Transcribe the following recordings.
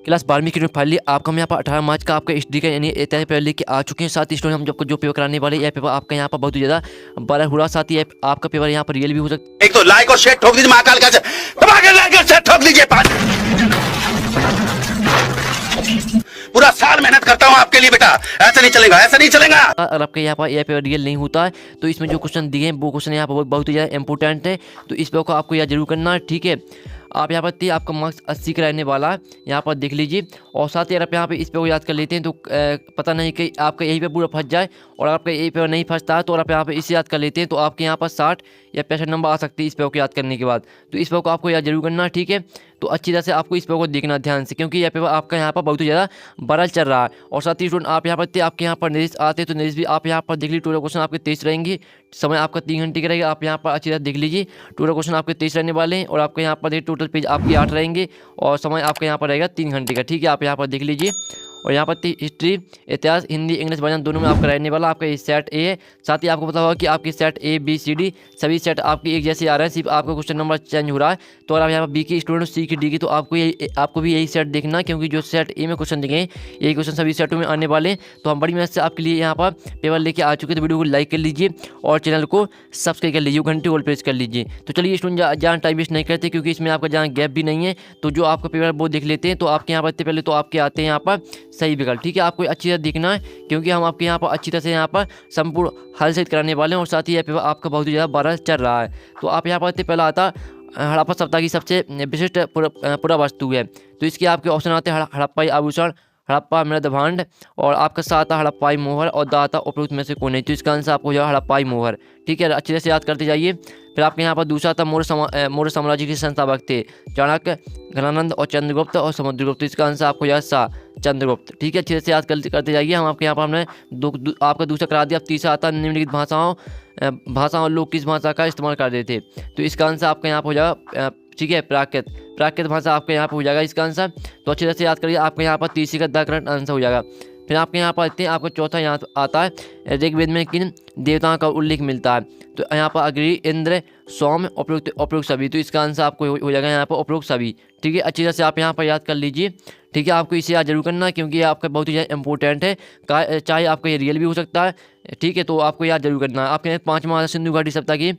Class 12वीं की student finally आपका यहाँ पर 18 मार्च का आपका हिस्ट्री का यानी इतने पेपर लेके आ चुके हैं। साथ ही स्टूडेंट हम जो पेपर कराने वाले यह पेपर आपका यहाँ पर बहुत ही ज़्यादा बड़ा हुआ। साथ ही आपका पेपर यहाँ पर रियल भी हो सकता है। एक तो लाइक और शेयर ठोक दीजिए महाकाल का लाइक और शेयर ठोक दीजिए। पूरा साल मेहनत करता हूँ आपके लिए बेटा, ऐसा नहीं चलेगा, ऐसा नहीं चलेगा। अगर आपके यहाँ पर यह पेपर रियल नहीं होता है तो इसमें जो क्वेश्चन दिए हैं वो क्वेश्चन यहाँ पर बहुत ही ज़्यादा इंपॉर्टेंट है। तो इस पेपर को आपको यह जरूर करना है, ठीक है। आप यहाँ पर आपका मार्क्स 80 का रहने वाला है, यहाँ पर देख लीजिए। और साथ ही अगर आप यहाँ पे इस पेपर को याद कर लेते हैं तो पता नहीं कि आपका यही पे पूरा फंस जाए। और आपका यही पेपर नहीं फंसता है तो आप यहाँ पे इसे याद कर लेते हैं तो आपके यहाँ पर 60 या 65 नंबर आ सकते हैं इस पेपर को याद करने के बाद। तो इस पेपर को आपको याद जरूर करना है, ठीक है। तो अच्छी तरह से आपको इस पेपर को देखना ध्यान से, क्योंकि यह पेपर आपका यहाँ पर बहुत ही ज़्यादा बड़ा चल रहा है। और साथ ही स्टूडेंट आप यहाँ पर आपके यहाँ पर निर्देश आते हैं तो निर्देश भी आप यहाँ पर देख लीजिए। टोटल क्वेश्चन आपके 23 रहेंगे, समय आपका 3 घंटे का रहेगा। आप यहाँ पर अच्छी तरह देख लीजिए, टोटल क्वेश्चन आपके 23 रहने वाले हैं। और आपके यहाँ पर देखिए टोटल पेज आपके 8 रहेंगे और समय आपका यहाँ पर रहेगा 3 घंटे का, ठीक है। आप यहाँ पर देख लीजिए। और यहाँ पर हिस्ट्री, इतिहास, हिंदी, इंग्लिश वर्जन दोनों में आपका रहने वाला आपका ये सेट ए है। साथ ही आपको पता होगा कि आपकी set A B C D सभी सेट आपकी एक जैसे आ रहे हैं, सिर्फ आपका क्वेश्चन नंबर चेंज हो रहा है। तो अगर आप यहाँ पर बी के स्टूडेंट सी की डी की तो आपको भी यही सेट देखना है, क्योंकि जो सेट ए में क्वेश्चन दिखे यही क्वेश्चन सभी सेटों में आने वाले हैं। तो हम बड़ी मेहनत से आपके लिए यहाँ पर पेपर लेके आ चुके हैं। तो वीडियो को लाइक कर लीजिए और चैनल को सब्सक्राइब कर लीजिए, घंटे ऑल प्रेस कर लीजिए। तो चलिए स्टूडेंट जहाँ टाइम वेस्ट नहीं करते, क्योंकि इसमें आपका जहाँ गैप भी नहीं है। तो जो आपका पेपर वो देख लेते हैं। तो आपके यहाँ पर पहले तो आपके आते हैं यहाँ पर सही विकल्प, ठीक है। आपको अच्छी तरह देखना है, क्योंकि हम आपके यहाँ पर अच्छी तरह से यहाँ पर संपूर्ण हल सहित कराने वाले हैं। और साथ ही यह पेपर आपका बहुत ही ज़्यादा बड़ा चल रहा है। तो आप यहाँ पर पहला आता हड़प्पा सभ्यता की सबसे विशिष्ट पुरा वस्तु है। तो इसके आपके ऑप्शन आते हैं हड़प्पाई आभूषण, हड़प्पा मृद भांड, और आपका साथ आता हड़प्पाई मोहर और दाता उपयुक्त में से कोई नहीं। तो इसका आंसर आपको जो हड़प्पाई मोहर, ठीक है। अच्छे से याद करते जाइए। फिर आपके यहाँ पर दूसरा था मौर्य साम्राज्य के संस्थापक थे चाणक्य, घनानंद और चंद्रगुप्त और समुद्रगुप्त। इसका आंसर आपको याद चंद्रगुप्त, ठीक है। अच्छे से याद करते जाइए। हम आपके यहाँ पर हमने आपका दूसरा करा दिया। अब तीसरा आता निम्नलिखित भाषाओं लोग किस भाषा का इस्तेमाल कर रहे थे। तो इसका आंसर आपका यहाँ पर हो जाएगा, ठीक है, प्राकृत भाषा आपके यहाँ पर हो जाएगा इसका आंसर। तो अच्छे से याद करिए। आपके यहाँ पर तीसरी का द करेक्ट आंसर हो जाएगा। फिर आपके यहाँ पर आते हैं आपका चौथा यहाँ आता है ऋग्वेद में किन देवताओं का उल्लेख मिलता है। तो यहाँ पर अग्नि, इंद्र, सौम्य, उपयुक्त सभी। तो इसका आंसर आपको हो जाएगा यहाँ पर उपयुक्त सभी, ठीक है। अच्छी तरह से आप यहाँ पर याद कर लीजिए, ठीक है। आपको इसे याद जरूर करना है, क्योंकि ये आपका बहुत ही ज़्यादा इंपॉर्टेंट है। चाहे आपका ये रियल भी हो सकता है, ठीक है। तो आपको याद जरूर करना है। आपके पाँचवा सिंधु घाटी सभ्यता की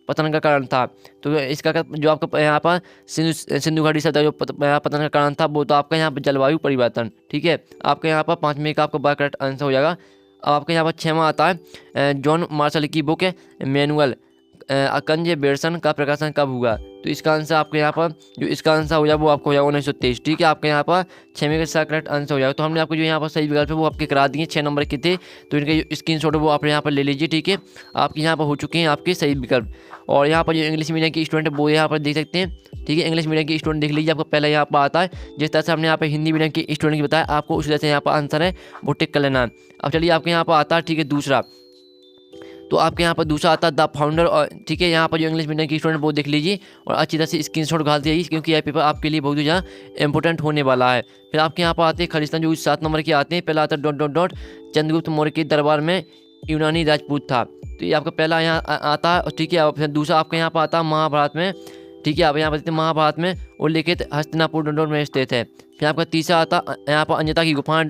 पतन का कारण था। तो इसका जो आपका यहाँ पर सिंधु घाटी सभ्यता जो पतन का कारण था वो तो आपका यहाँ पर जलवायु परिवर्तन, ठीक है। आपके यहाँ पर 5वें का आपका करेक्ट आंसर हो जाएगा। अब आपके यहाँ पर 6वां आता है जॉन मार्शल की बुक मैनुअल अकंज बेरसन का प्रकाशन कब हुआ। तो इसका आंसर आपके यहाँ पर जो इसका आंसर हो जाए वो आपको हो जाएगा 1923, ठीक है। आपके यहाँ पर 6वें का करेक्ट आंसर हो जाएगा। तो हमने आपको जो यहाँ पर सही विकल्प है वो आपके करा दिए, 6 नंबर के थे। तो इनके जो स्क्रीनशॉट है वो आप यहाँ पर ले लीजिए, ठीक है। आपके यहाँ पर हो चुके हैं आपके सही विकल्प। और यहाँ पर जो इंग्लिश मीडियम के स्टूडेंट है वो यहाँ पर देख सकते हैं, ठीक है। इंग्लिश मीडियम के स्टूडेंट देख लीजिए, आपको पहले यहाँ पर आता है। जिस तरह से हमने यहाँ पर हिंदी मीडियम के स्टूडेंट की बताया, आपको उसी तरह से यहाँ पर आंसर है वो टिक कर लेना है। अब चलिए आपके यहाँ पर आता है, ठीक है, दूसरा। तो आपके यहाँ पर दूसरा आता है द फाउंडर, और ठीक है। यहाँ पर जो इंग्लिश मीडियम की स्टूडेंट वो देख लीजिए और अच्छी तरह से स्क्रीनशॉट घाल दिए, क्योंकि यह पेपर आपके लिए बहुत ही ज़्यादा इंपॉर्टेंट होने वाला है। फिर आपके यहाँ पर आते हैं खालिस्तान, जो 7 नंबर के आते हैं। पहला आता है ... चंद्रगुप्त मौर्य के दरबार में यूनानी राजपूत था। तो ये आपका पहला यहाँ आता है, ठीक है। फिर दूसरा आपके यहाँ पर आता है महाभारत में, ठीक है। आप यहाँ पर देखते हैं महाभारत में उल्लेखित हस्तिनापुर ... में स्थित है। फिर आपका तीसरा आता यहाँ पर अन्यता की गुफा ...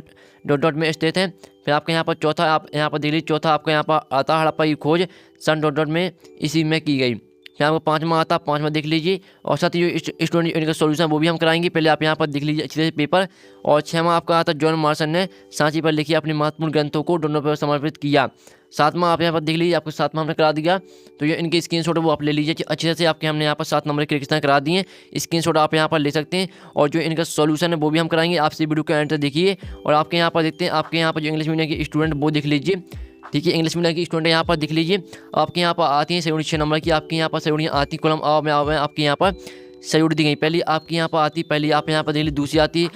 में स्थित है। फिर आपके यहाँ पर चौथा आप यहाँ पर देख लीजिए, चौथा आपका यहाँ पर आता हड़प्पा की खोज सन ... में इसी में की गई। फिर आपको 5वां आता, 5वां देख लीजिए। और साथ ही जो स्टूडेंट इनका सॉल्यूशन वो भी हम कराएंगे। पहले आप यहाँ पर देख लीजिए अच्छे से पेपर। और 6वां आपका आता जॉन मार्शल ने सांची पर लिखी अपने महत्वपूर्ण ग्रंथों को डोनर पर समर्पित किया। 7वां आप यहाँ पर देख लीजिए, आपको 7वां हमने करा दिया। तो ये इनके स्क्रीनशॉट वो आप ले लीजिए अच्छे से। आपके हमने यहाँ पर 7 नंबर के क्वेश्चन करा दिए, स्क्रीनशॉट आप यहाँ पर ले सकते हैं। और जो इनका सॉल्यूशन है वो भी हम कराएंगे। आपसे वीडियो के एंड तक देखिए। और आपके यहाँ पर देखते हैं, आपके यहाँ पर जो इंग्लिश मीडियम के स्टूडेंट वो देख लीजिए, ठीक है। इंग्लिश मीडियम की स्टूडेंट यहाँ पर देख लीजिए, आपके यहाँ पर आती हैं 76 नंबर की। आपके यहाँ पर 76 आती कॉलम में आपके यहाँ पर सयूट दी गई। पहली आपकी यहाँ पर आती, पहली आप यहाँ पर देख लीजिए, दूसरी आती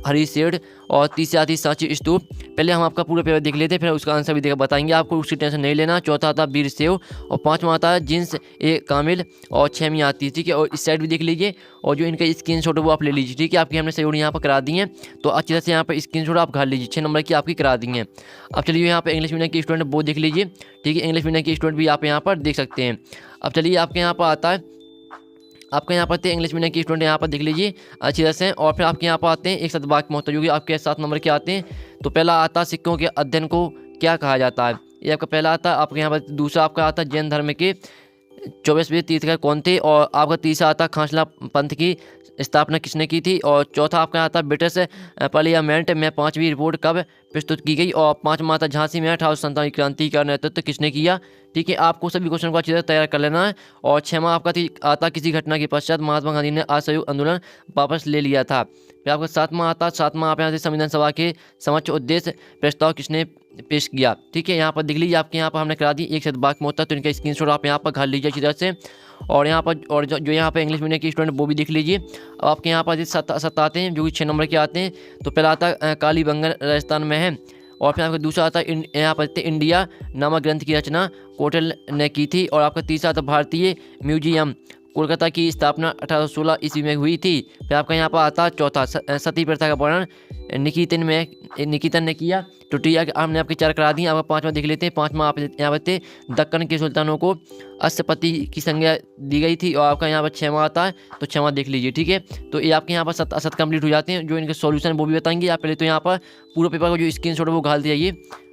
हरी शेड, और तीसरी आती सांची स्तूप। पहले हम आपका पूरा पेपर देख लेते हैं, फिर उसका आंसर भी देखकर बताएंगे आपको, उसकी टेंशन नहीं लेना। चौथा आता वीर सेव, और 5वां आता है जिन्स ए कामिल, और 6वीं आती है, ठीक है। और इस साइड भी देख लीजिए। और जो इनका स्क्रीनशॉट है वो आप ले लीजिए, ठीक है। आपकी हमने सयूट यहाँ पर करा दी है। तो अच्छी तरह से यहाँ पर स्क्रीनशॉट आप घाल लीजिए, 6 नंबर की आपकी करा दी है। अब चलिए यहाँ पर इंग्लिश मीडियम के स्टूडेंट वो देख लीजिए, ठीक है। इंग्लिश मीडियम के स्टूडेंट भी आप यहाँ पर देख सकते हैं। अब चलिए आपके यहाँ पर आता है आपका यहाँ पर थे इंग्लिश मीडियम के स्टूडेंट यहाँ पर देख लीजिए अच्छी तरह से। और फिर आपके यहाँ पर आते हैं एक साथ वाक्य महत्व, जो कि आपके 7 नंबर के आते हैं। तो पहला आता है सिक्कों के अध्ययन को क्या कहा जाता है, ये आपका पहला आता है। आपके यहाँ पर दूसरा आपका आता है जैन धर्म के 24वें तीर्थंकर कौन थे, और आपका तीसरा आता है खांसला पंथ की स्थापना किसने की थी, और चौथा आपका आता है ब्रिटिश पार्लियामेंट में 5वीं रिपोर्ट कब प्रस्तुत की गई, और पांचवा आता झांसी में 1897 क्रांति का नेतृत्व किसने किया। ठीक है, आपको सभी क्वेश्चन को अच्छी तरह तैयार कर लेना है। और 6वां आपका आता किसी घटना के पश्चात महात्मा गांधी ने असहयोग आंदोलन वापस ले लिया था। फिर आपका 7वां आता 7वां आप यहाँ से संविधान सभा के समक्ष उद्देश्य प्रस्ताव किसने पेश किया। ठीक है, यहाँ पर देख लीजिए आपके यहाँ पर हमने करा दी एक साथ वाक्य महत्व, तो इनका स्क्रीनशॉट आप यहाँ पर घर लीजिए अच्छी तरह से। और यहाँ पर और जो यहाँ पर इंग्लिश मीडियम के स्टूडेंट वो भी देख लीजिए। अब आपके यहाँ पर 7 आते हैं जो कि 6 नंबर के आते हैं। तो पहला आता कालीबंगन राजस्थान में है, और फिर आपका दूसरा आता है यहाँ पर इंडिया नामक ग्रंथ की रचना कोटल ने की थी, और आपका तीसरा आता भारतीय म्यूजियम कोलकाता की स्थापना 1816 ईस्वी में हुई थी। फिर आपका यहाँ पर आता चौथा सती प्रथा का वर्णन निकितन ने किया। तो हमने आपके 4 करा दी। आपका 5वां देख लेते हैं। 5वां आप यहाँ पर थे दक्कन के सुल्तानों को अश्वपति की संज्ञा दी गई थी, और आपका यहाँ पर 6वां आता है। तो 6वां देख लीजिए। ठीक है, तो ये आपके यहाँ पर 7 कंप्लीट हो जाते हैं। जो इनके सॉल्यूशन वो भी बताएंगे। आप पहले तो यहाँ पर पूरा पेपर का जो स्क्रीनशॉट है वो घाल जाइए।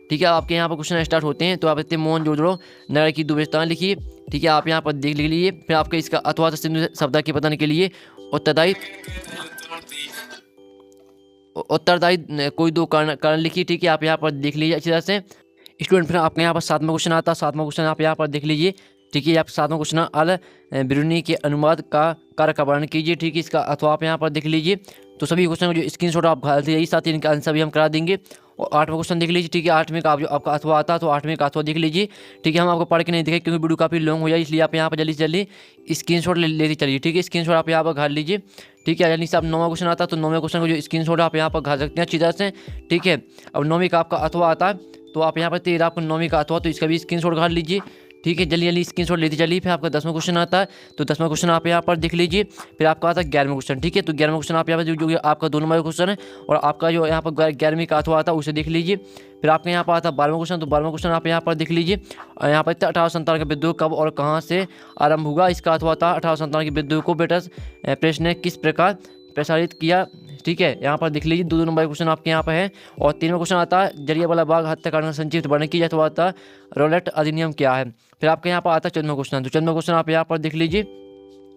ठीक है, आपके यहाँ पर क्वेश्चन स्टार्ट होते हैं। तो आप इतने मोहन जोदड़ो नगर की 2 विशेषताएं लिखिए। ठीक है, आप यहाँ पर देख लीजिए। फिर आपके इसका अथवा सिंधु शब्द के बताने के लिए उत्तरदायी कोई 2 कारण लिखिए। ठीक है, आप यहाँ पर देख लीजिए अच्छी तरह से स्टूडेंट। फिर आपके यहाँ पर 7वां क्वेश्चन आता है। 7वां क्वेश्चन आप यहाँ पर देख लीजिए। ठीक है, आप 7वां क्वेश्चन अल बिरुनी के अनुवाद का कार्य का वर्णन कीजिए। ठीक है, इसका अथवा आप यहाँ पर देख लीजिए। तो सभी क्वेश्चन को जो स्क्रीनशॉट आप घालते जाइए, साथ ही इनका आंसर भी हम करा देंगे। और 8वां क्वेश्चन देख लीजिए। ठीक है, 8वें का जो आपका अथवा आता है, तो 8वें का अथवा देख लीजिए। ठीक है, हम आपको पढ़ के नहीं दिखाए क्योंकि वीडियो काफ़ी लॉन्ग हो जाए, इसलिए आप यहाँ पर जल्दी से जल्दी स्क्रीनशॉट लेते चलिए। ठीक है, स्क्रीनशॉट आप यहाँ पर घाल लीजिए। ठीक है, जल्दी से आप 9वां क्वेश्चन आता है। तो 9वें क्वेश्चन को जो स्क्रीनशॉट आप यहाँ पर घाल सकते हैं अच्छी तरह से। ठीक है, अब 9वीं का आपका अथवा आता है। तो आप यहाँ पर 13 आपको 9वीं का अथवा, तो इसका भी स्क्रीनशॉट घाल लीजिए। ठीक है, जल्दी जल्दी स्क्रीनशॉट लेते चलिए। फिर आपका 10वां क्वेश्चन आता है। तो 10वां क्वेश्चन आप यहाँ पर देख लीजिए। फिर आपका आता है 11वां क्वेश्चन। ठीक है, तो 11वां क्वेश्चन आप यहाँ पर जो आपका 2 नंबर क्वेश्चन है, और आपका जो यहाँ पर 11वीं का अथवा आता है उसे देख लीजिए। फिर आपके यहाँ पर आता है 12वां क्वेश्चन। तो 12वां क्वेश्चन आप यहाँ पर देख लीजिए। और यहाँ पर 1897 का विद्रोह कब और कहाँ से आरंभ हुआ, इसका अथवा था 1897 के विद्रोह को ब्रिटिश प्रेस ने किस प्रकार प्रसारित किया। ठीक है, यहाँ पर देख लीजिए। 2 नंबर क्वेश्चन आपके यहाँ पर है। और 3वां क्वेश्चन आता है जलियांवाला बाग हत्याकांड का संक्षिप्त वर्णन कीजिए, अथवा आता है रॉलेट अधिनियम क्या है। फिर आपके यहाँ पर आता है 14वां क्वेश्चन। तो 14वां क्वेश्चन आप यहाँ पर देख लीजिए।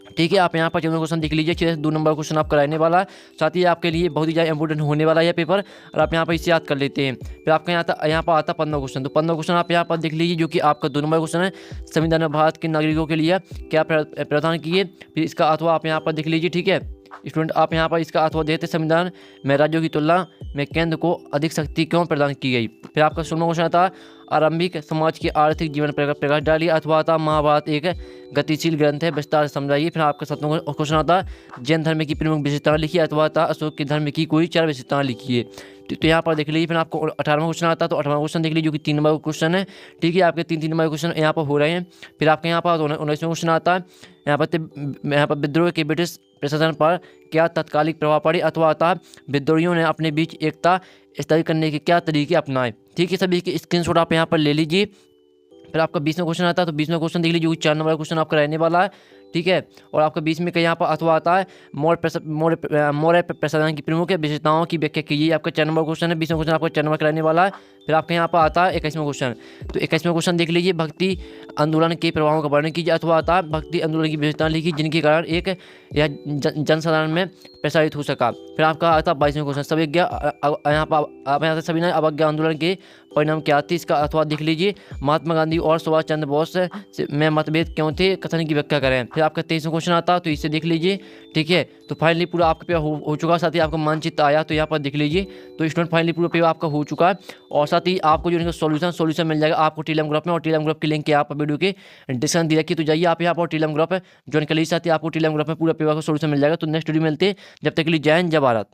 ठीक है, आप यहाँ पर 14वां क्वेश्चन देख लीजिए। 2 नंबर क्वेश्चन आप कराने वाला है, साथ ही आपके लिए बहुत ही ज़्यादा इंपॉर्टेंट होने वाला है पेपर, और आप यहाँ पर इसे याद कर लेते हैं। फिर आपका यहाँ पर आता है 15वां क्वेश्चन। तो 15वां क्वेश्चन आप यहाँ पर देख लीजिए, जो कि आपका 2 नंबर क्वेश्चन है। संविधान में भारत के नागरिकों के लिए क्या प्रावधान किए। फिर इसका अथवा आप यहाँ पर देख लीजिए। ठीक है स्टूडेंट, आप यहाँ पर इसका अथवा देते संविधान में राज्यों की तुलना में केंद्र को अधिक शक्ति क्यों प्रदान की गई। फिर आपका 16वां क्वेश्चन आता है आरंभिक समाज के आर्थिक जीवन पर प्रकाश डालिए, अथवा आता महाभारत एक गतिशील ग्रंथ है, विस्तार से समझाइए। फिर आपका 17वां क्वेश्चन आता है जैन धर्म की प्रमुख विशेषताएं लिखिए, अथवा आता अशोक के धर्म की कोई 4 विशेषताएं लिखिए। तो यहाँ पर देख लीजिए। फिर आपको 18वां क्वेश्चन आता है। तो 18वां क्वेश्चन देख लीजिए, जो कि 3 नंबर क्वेश्चन है। ठीक है, आपके 3 नंबर क्वेश्चन यहाँ पर हो रहे हैं। फिर आपके यहाँ पर 19वां क्वेश्चन आता है। यहाँ पर विद्रोह के ब्रिटिश प्रशासन पर क्या तात्कालिक प्रभाव पड़े, अथवा आता विद्रोहियों ने अपने बीच एकता स्थापित करने के क्या तरीके अपनाए। ठीक है, सभी के स्क्रीनशॉट आप यहाँ पर ले लीजिए। फिर आपका 20वां क्वेश्चन आता है। तो 20वां क्वेश्चन देख लीजिए, जो 4 नंबर क्वेश्चन आपका रहने वाला है। ठीक है, और आपका 20 में का यहाँ पर अथवा आता है मौर्य प्रसाधन की प्रमुख विशेषताओं की व्याख्या कीजिए। आपका 4 नंबर क्वेश्चन है। 20वां क्वेश्चन आपका 4 नंबर का रहने वाला है। फिर आपके यहाँ पर आता है 21वां क्वेश्चन। तो 21वां क्वेश्चन देख लीजिए, भक्ति आंदोलन के प्रभावों का वर्णन कीजिए, अथवा आता है भक्ति आंदोलन की विशेषताएं लिखी जिनके कारण एक यह जनसाधारण में प्रसारित हो सका। फिर आपका आता है 22वां क्वेश्चन सविज्ञा यहाँ पर आप यहाँ से सभी अवज्ञा आंदोलन के परिणाम क्या थे, इसका अथवा देख लीजिए। महात्मा गांधी और सुभाष चंद्र बोस में मतभेद क्यों थे, कथन की व्याख्या करें। फिर आपका 23वां क्वेश्चन आता है। तो इसे देख लीजिए। ठीक है, तो फाइनली पूरा आपका पेपर हो चुका है। साथ ही आपका मानचित्र आया, तो यहाँ पर देख लीजिए। तो स्टूडेंट फाइनली पूरा पेपर आपका हो चुका है, और साथ ही आपको जो इनका सॉल्यूशन मिल जाएगा आपको टेलीग्राम ग्रुप में, और टेलीग्राम ग्रुप की लिंक यहाँ पर वीडियो के डिस्क्रिप्शन दी रखी। तो जाइए आप यहाँ पर टेलीग्राम ग्रुप ज्वाइन कर लीजिए, साथ ही आपको टेलीग्राम ग्रुप में पूरा पेपर का सॉल्यूशन मिल जाएगा। तो नेक्स्ट वीडियो मिलते हैं, जब तक के लिए जय हिंद जय भारत।